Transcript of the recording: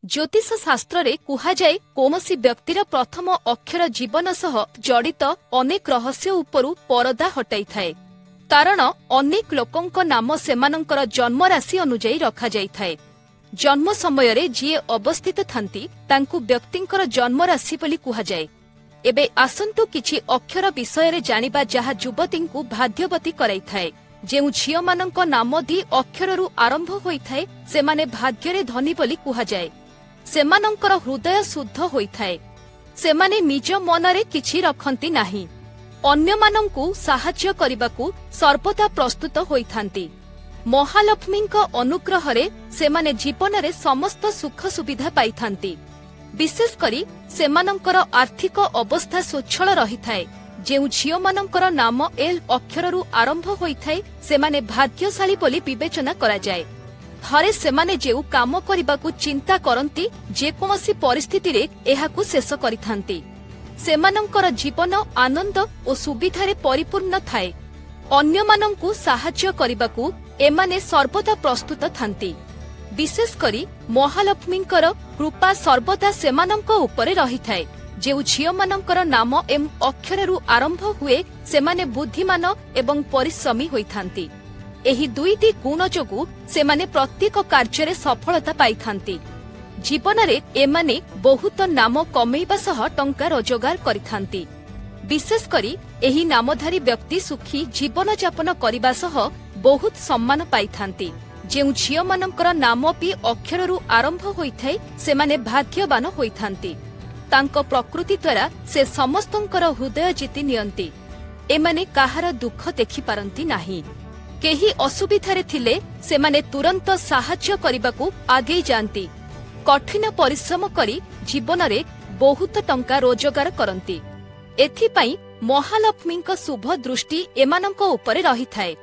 ज्योतिष शास्त्र रे कुहाजाए कौनसी व्यक्तिर प्रथम अक्षर जीवन सह जड़ित अनेक रहस्य उपरु परदा हटाई थाए। कारण अनेक लोकंक नाम सेमानंकर जन्म राशि अनुजाई रखा जाई थाए। जन्म समय रे जिए अवस्थित थांती तांकु व्यक्तिंकर जन्म राशि बोली कुहाजाए। एबे आसंतु किछि अक्षर विषय रे जानिबा जहा युवतींकु भाग्यवती कराई थाए। जेउ झियमानंक नाम दी अक्षररु आरंभ होई थाए सेमाने भाग्यरे धनी बोली कुहाजाए। सेमानंकर हृदय शुद्ध होई थाए। सेमाने निज मनरे किछि रखंती नाही। अन्यमानंकु साहाय्य करिबाकु सर्वदा प्रस्तुत होई थांती। महालक्ष्मींक अनुग्रहरे सेमाने जीवनरे समस्त सुख सुविधा पाई थांती। विशेष करी सेमानंकर आर्थिक अवस्था स्वच्छल रही थाए। जेउ झियमानंकर नाम एल अक्षररु आरंभ होई थाए सेमाने भाग्यशाली बोली विवेचना करा जाए। थरे सेमाने जेउ काम करिबाकु चिंता करंती जेकोसी परिस्थिति रे एहाकु शेष करिथांती। सेमानंकर जीवन आनंद और सुविधारे परिपूर्ण थाए। अन्यमानंकु साहाय्य करिबाकु एमाने सर्वदा प्रस्तुत थांती। विशेष करी महालक्ष्मींकर कृपा सर्वदा सेमानंक उपरे रही थाए। जेउ झियमानंकर नाम एम अक्षररु आरंभ हुए सेमाने बुद्धिमान एवं परिश्रमी होइथांती। एही दुईटी गुण जोगु सेमाने प्रत्येक कार्य सफलता पाई थांती। जीवन रे एमाने बहुत नाम कमेइबा सह टंका रोजगार करिथांती। विशेष करी एही नामधारी व्यक्ति सुखी जीवन यापन करिबा सह बहुत सम्मान पाई थांती। जेउ झियमानंकर नाम भी अक्षररु आरंभ होइथाय सेमाने भाग्यवान होइथांती। तांको प्रकृति द्वारा से समस्तंकर हृदय जीति नियंती। एमाने काहार दुख देखि पारंती नाही। केही असुविधारे थिले सेमाने तुरंत साहाय्य करिबाकू आगे जानती। कठिन परिश्रम करी जीवन रे बहुत टंका रोजगार करंती। एथिपाई महालक्ष्मींक शुभ दृष्टि एमानंक उपरे रही थाए।